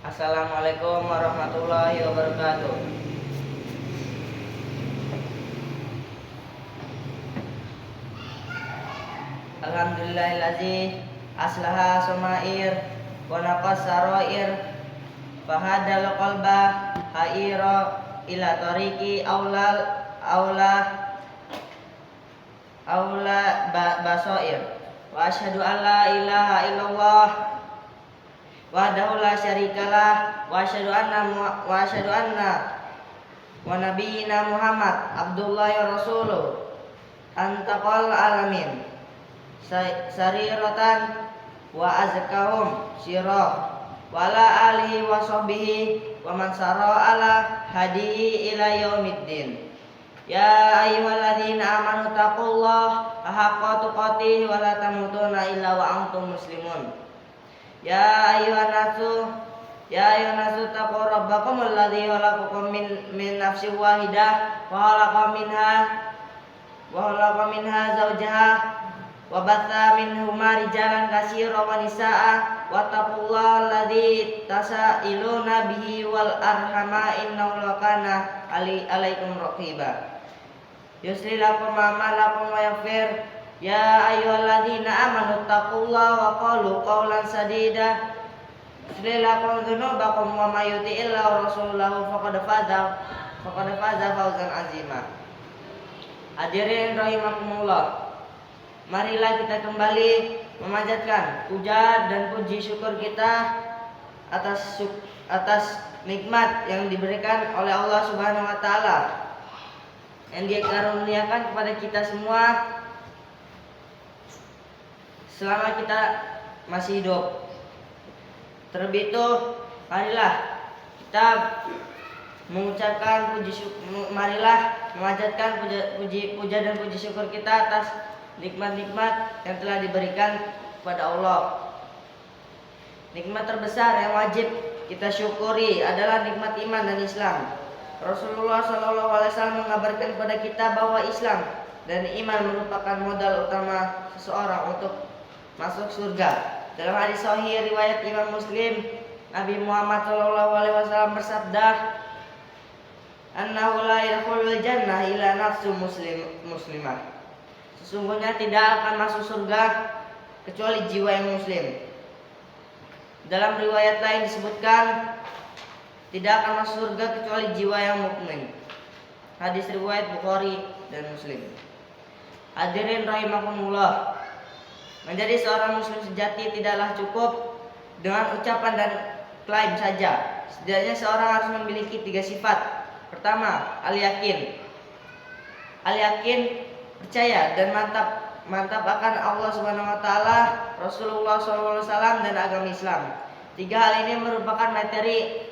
Assalamualaikum warahmatullahi wabarakatuh. Alhamdulillahillazi aslaha sumair wa naqas sarair fahadal qalba haira ila tariqi aula basair wa asyhadu an la ilaha illallah wahdahu la syarikalah wa asyhadu anna wa nabiyyina Muhammad abdullahi wa rasuluh antaqal alamin sariratan wa azkahum sirah wa ala alihi wa sahbihi wa man sara ala hadihi ila yaumiddin. Ya ayyuhalladzina amanu taqullaha haqqa tuqatih wa la tamutunna illa wa antum muslimun. Ya ayyuhan nasu taqu rabbakum alladzi khalaqakum min nafsin wahidah wa khalaqa minha zawjaha wa batha minhuma rijalan katsiran wa nisaa'a wattaqullaha alladzi tasaaluna bihi wal arhama innahu kana alaikum raqiba. Yusli lakum a'malakum wa yaghfir. Ya ayyuhalladzina amanu taqullaha wa qalu qawlan sadida yusli lakum dzunubakum wa may yuti'illah wa rasulahu faqad faza fawzan azima. Hadirin rahimakumullah, marilah kita kembali memanjatkan puja dan puji syukur kita atas nikmat yang diberikan oleh Allah Subhanahu wa taala yang Dia karuniakan kepada kita semua selama kita masih hidup. Terlebih itu, marilah kita mengucapkan marilah memanjatkan puja dan puji syukur kita atas nikmat-nikmat yang telah diberikan kepada Allah. Nikmat terbesar yang wajib kita syukuri adalah nikmat iman dan Islam. Rasulullah SAW mengabarkan kepada kita bahwa Islam dan iman merupakan modal utama seseorang untuk masuk surga. Dalam hadis sahih riwayat Imam Muslim, Nabi Muhammad SAW bersabda, "Annahu la yadkhulul jannah illa nafsu muslimah." Sesungguhnya tidak akan masuk surga kecuali jiwa yang muslim. Dalam riwayat lain disebutkan, tidak akan masuk surga kecuali jiwa yang mukmin. Hadis riwayat Bukhari dan Muslim. Hadirin rahimakumullah, menjadi seorang muslim sejati tidaklah cukup dengan ucapan dan klaim saja. Setidaknya seorang harus memiliki 3 sifat. Pertama, al-yakin. Al-yakin percaya dan mantap akan Allah Subhanahu wa taala, Rasulullah SAW dan agama Islam. 3 hal ini merupakan materi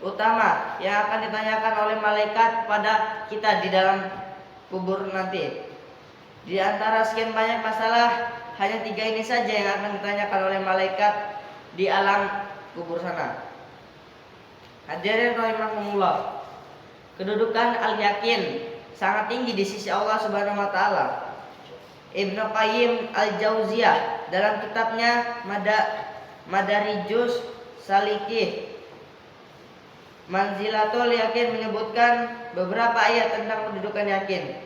utama yang akan ditanyakan oleh malaikat kepada kita di dalam kubur nanti. Di antara sekian banyak masalah, hanya 3 ini saja yang akan ditanyakan oleh malaikat di alam kubur sana. Hadirin rahimakumullah, kedudukan al-yakin sangat tinggi di sisi Allah Subhanahu wa taala. Ibnu Qayyim al-Jauziyah dalam kitabnya Madarijus Salikih Manzilatul Yakin menyebutkan beberapa ayat tentang kedudukan yakin.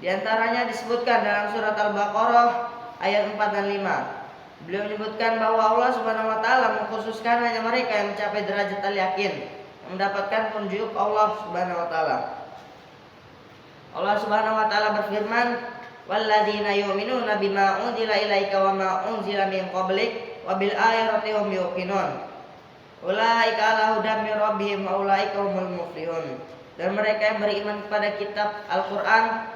Di antaranya disebutkan dalam surat Al-Baqarah ayat 4 dan 5. Beliau menyebutkan bahwa Allah Subhanahu wa taala mengkhususkan hanya mereka yang mencapai derajat al-yakin, yang mendapatkan petunjuk Allah Subhanahu wa taala. Allah Subhanahu wa taala berfirman, "Walladzina yu'minuna bima unzila ilaika wa ma unzila min qablik wa bil akhirati hum yuqinun. Ulaika ala hudam min rabbihim wa ulaika humul muflihun." Dan mereka yang beriman kepada kitab Al-Qur'an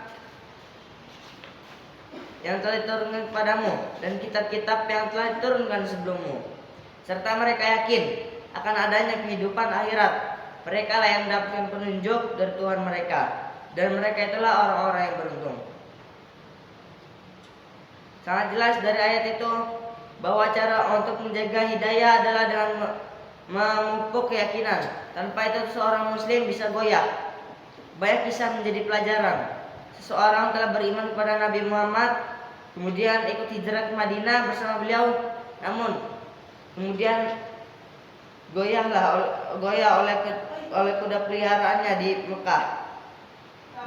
yang telah diturunkan kepadamu dan kitab-kitab yang telah diturunkan sebelummu, serta mereka yakin akan adanya kehidupan akhirat, mereka lah yang mendapatkan petunjuk dari Tuhan mereka, dan mereka itulah orang-orang yang beruntung. Sangat jelas dari ayat itu bahwa cara untuk menjaga hidayah adalah dengan memupuk keyakinan. Tanpa itu seorang muslim bisa goyah. Banyak kisah menjadi pelajaran. Seseorang telah beriman kepada Nabi Muhammad, kemudian ikut hijrah ke Madinah bersama beliau, namun kemudian goyah oleh kuda peliharaannya di Mekah.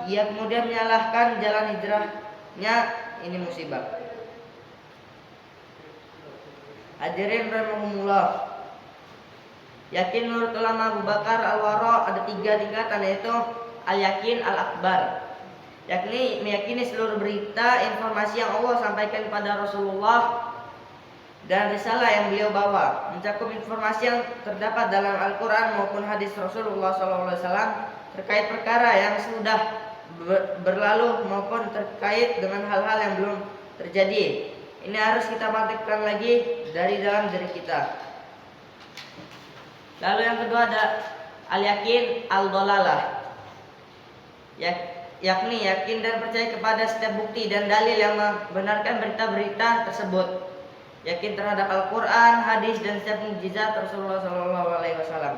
Ia kemudian menyalahkan jalan hijrahnya. Ini musibah. Hadirin rahimahumullah. Yakin menurut ulama Abu Bakar Al-Wara ada 3 tingkatan, yaitu al-yakin al-akbar, yakni meyakini seluruh berita informasi yang Allah sampaikan kepada Rasulullah dan risalah yang beliau bawa, mencakup informasi yang terdapat dalam Al-Quran maupun hadis Rasulullah SAW terkait perkara yang sudah berlalu maupun terkait dengan hal-hal yang belum terjadi. Ini harus kita praktikkan lagi dari dalam diri kita. Lalu yang kedua ada al-yakin al-dolalah, yakni yakin dan percaya kepada setiap bukti dan dalil yang membenarkan berita-berita tersebut. Yakin terhadap Al-Quran, hadis dan setiap mukjizat Rasulullah SAW.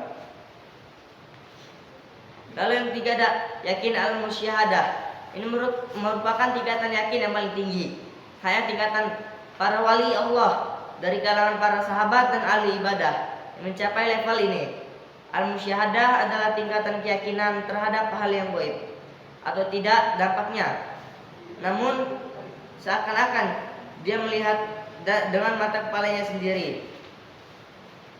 Lalu yang ketiga ada yakin al-musyahadah. Ini merupakan tingkatan yakin yang paling tinggi. Hanya tingkatan para wali Allah dari kalangan para sahabat dan ahli ibadah yang mencapai level ini. Al-musyahadah adalah tingkatan keyakinan terhadap hal yang gaib atau tidak dampaknya, namun seakan-akan dia melihat dengan mata kepalanya sendiri.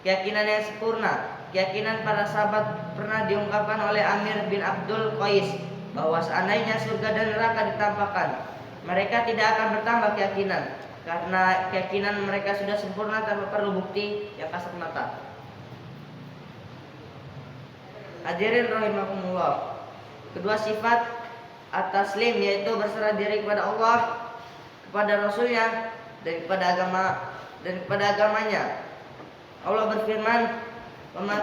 Keyakinan yang sempurna. Keyakinan para sahabat pernah diungkapkan oleh Amir bin Abdul Qais bahwa seandainya surga dan neraka ditampakkan, mereka tidak akan bertambah keyakinan, karena keyakinan mereka sudah sempurna tanpa perlu bukti yang kasat mata. Hadirin rahimakumullah. Kedua sifat at-taslim, yaitu berserah diri kepada Allah, kepada Rasulnya, dan kepada agamanya. Allah berfirman, "Wa man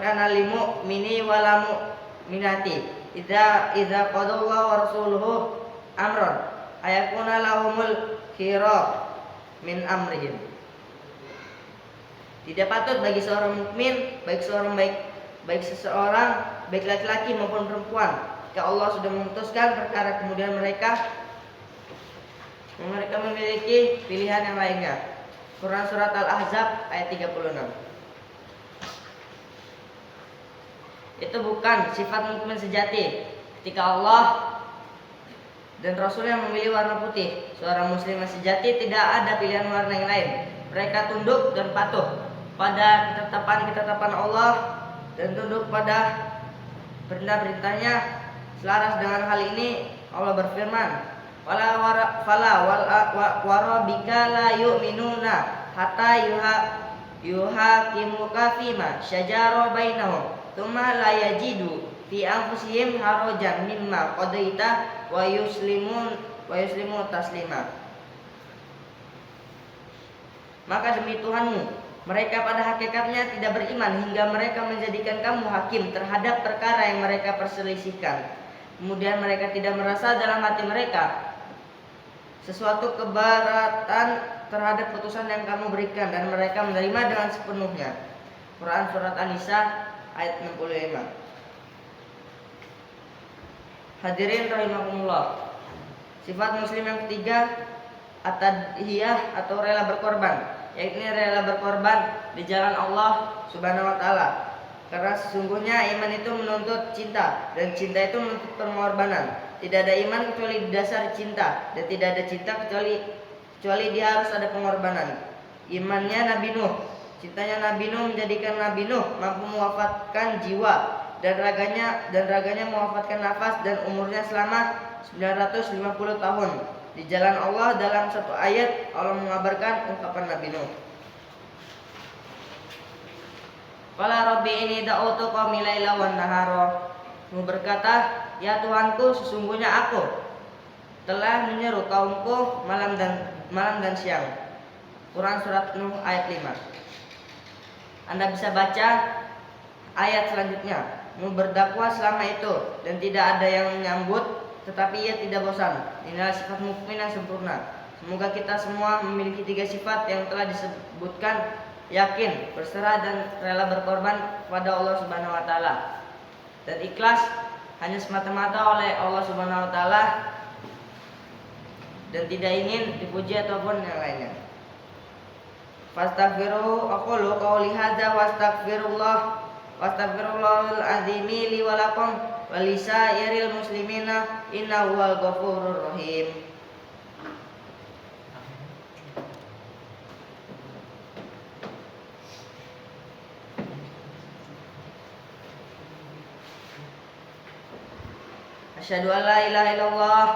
kana limu mini walamu minati idza qadallahu wa rasuluhu amran ayakuna lahumul khira min amrihim." Tidak patut bagi seorang mukmin, baik seseorang, baik laki-laki maupun perempuan, jika Allah sudah memutuskan perkara kemudian mereka memiliki pilihan yang lainnya. Quran surat Al-Ahzab ayat 36. Itu bukan sifat mukmin sejati. Ketika Allah dan Rasulnya memilih warna putih, seorang muslim yang sejati tidak ada pilihan warna yang lain. Mereka tunduk dan patuh pada ketetapan Allah dan tunduk pada perintah-perintahnya. Selaras dengan hal ini Allah berfirman, "Warabbika la yu'minuna hatta yuhakimuka fima syajara bainahum tsumma la yajidu fi anfusihim harajan mimma qadaita wa yuslimu taslima." Maka demi Tuhanmu, mereka pada hakikatnya tidak beriman hingga mereka menjadikan kamu hakim terhadap perkara yang mereka perselisihkan. Kemudian mereka tidak merasa dalam hati mereka sesuatu keberatan terhadap putusan yang kamu berikan, dan mereka menerima dengan sepenuhnya. Quran surat An-Nisa ayat 65. Hadirin rahimakumullah. Sifat muslim yang ketiga at-tadhiyah atau rela berkorban, yakni rela berkorban di jalan Allah Subhanahu wa taala. Karena sesungguhnya iman itu menuntut cinta, dan cinta itu menuntut pengorbanan. Tidak ada iman kecuali di dasar cinta, dan tidak ada cinta kecuali dia harus ada pengorbanan. Imannya Nabi Nuh, cintanya Nabi Nuh menjadikan Nabi Nuh mampu mewafatkan jiwa dan raganya mewafatkan nafas, dan umurnya selama 950 tahun di jalan Allah. Dalam satu ayat Allah mengabarkan ungkapan Nabi Nuh, "Qala rabbi inni da'utu qaumi laila wan nahara." Nuh berkata, "Ya Tuhanku, sesungguhnya aku telah menyeru kaumku malam dan siang." Quran surat Nuh ayat 5. Anda bisa baca ayat selanjutnya. Nuh berdakwah selama itu dan tidak ada yang menyambut, tetapi ia tidak bosan. Inilah sifat mukmin yang sempurna. Semoga kita semua memiliki 3 sifat yang telah disebutkan: yakin, berserah dan rela berkorban kepada Allah Subhanahu wa taala, dan ikhlas hanya semata-mata oleh Allah Subhanahu wa taala dan tidak ingin dipuji ataupun yang lainnya. Fastaghfiru aqulu qawli hadza wastaghfirullahal azimi li wa lakum wa lisairil muslimina innahu huwal ghafurur rahim. Asyhadu an la ilaha illallah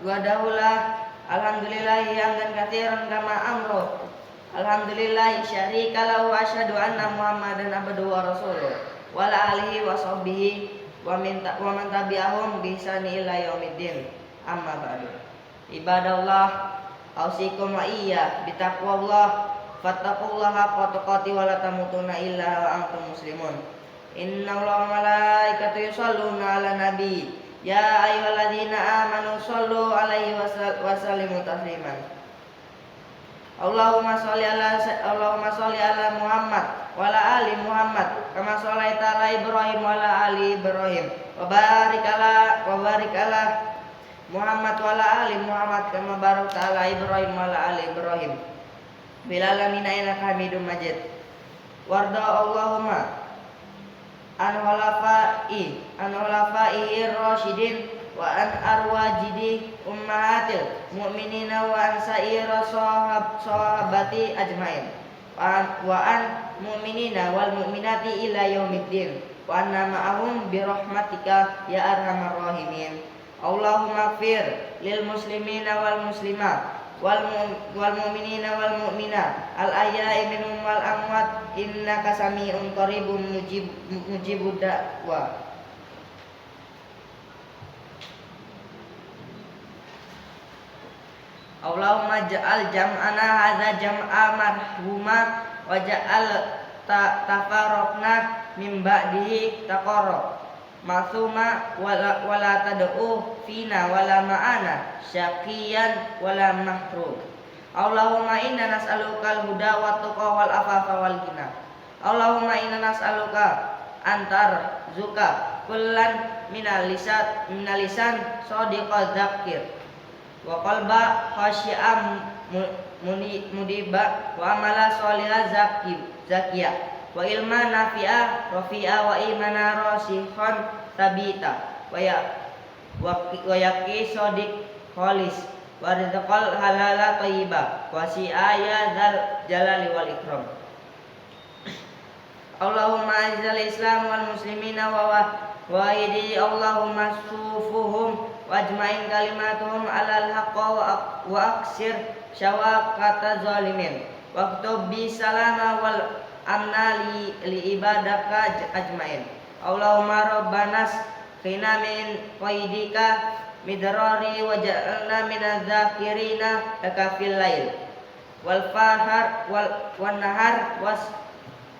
wa daulah alhamdulillahi hamdan katsiran kama amru alhamdulillahi syarika lahu asyhadu anna muhammadan abduhu wa rasuluh wa ala alihi wa sahbihi wa man tabi'ahum bi ihsani ila yaumiddin amma ba'du. Ibadallah, ausikum wa iyya bitaqwallah fattaqullaha haqqa tuqatih wa la tamutunna illa wa antum muslimun. Innallaha wa malaikatahu yusholluna 'alan nabi ya ayyuhalladzina amanu shollu 'alaihi wa sallimu tasliman. Allahumma sholli ala Muhammad wa ala ali Muhammad kama shallaita ala Ibrahim wa ala ali Ibrahim wa barik ala Muhammad wa ala ali Muhammad kama barakta ala Ibrahim wa ala ali Ibrahim fil alamin innaka Hamidum Majid. Warda Allahumma an khulafaihi rasyidin wa an arwajidi ummahatil mu'minina wa an sa'ira sahabati ajmain wa an mu'minina wal mu'minati ila yaumiddin wa anna ma'ahum bi rahmatika ya arhamar rahimin. Allahumma ighfir lil muslimina wal muslimat wal mu'minina wal mu'minat al ahya'i minhum wal amwat innaka sami'un qaribun mujibud da'wa. Allahumma ja'al jam'ana hadza jam'a marhuma wa ja'al tafarraqna min ba'dihi taqarrab masuma wala tad'u fina wala ma'ana syaqiyan wala mahrum. Allahumma inna nas'alukal huda wat tuqa wal afafa wal ghina. Allahumma inna nas'aluka antar zuka kullan minal lisan shadiqa dzakir wa qalba khasyi'am mudiba wa amala sholihah zakiyah wa ilma nafi'a rafi'a wa imana rasikhan sabita wa yaqi sodik kholis wa rizqal halala thayyiba wa si'aya dzal jalali wal ikram. Allahumma a'izzal islam wal muslimina wa wahidi Allahumma sufuhum wajma'in kalimatuhum alal haqqa wa aksir syawaqata zalimin waktub bi salama wal amna li ibadaka ajmain. Allahumma rabbanas qina min qaidika midrari wa ja'alna minadz zakirina laka fil lail wal fahar wal nahar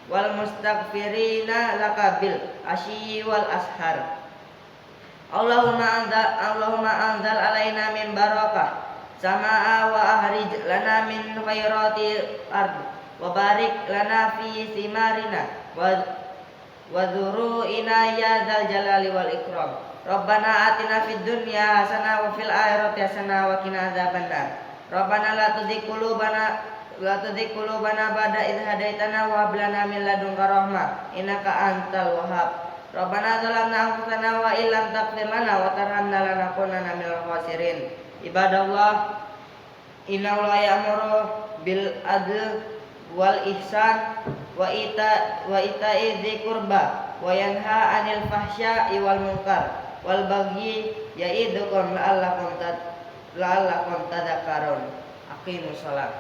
wal mustaghfirina laka bil asyi wal ashar. Allahumma anzal alaina min barakah samaa wa ahrij lana min khairati ard wa barik lana fi simarina wa dhuru'ina ya dzal jalali wal ikram. Rabbana atina fid dunya hasanah wa fil akhirati hasanah wa qina adzabannar. Rabbana la tuzigh qulubana ba'da idh hadaitana wa hab lana min ladunka rahmah innaka antal wahhab. Rabbana zalamna anfusana wa illam taghfir lana wa tarhamna lanakunanna minal khasirin. Ibadallah, innallaha ya'muru bil adl wal ihsan wa ita'i dzil qurba wa yanha 'anil fahsya'i wal munkar wal baghi ya'idukum la'allakum tadhakkarun. Aqimus shalah.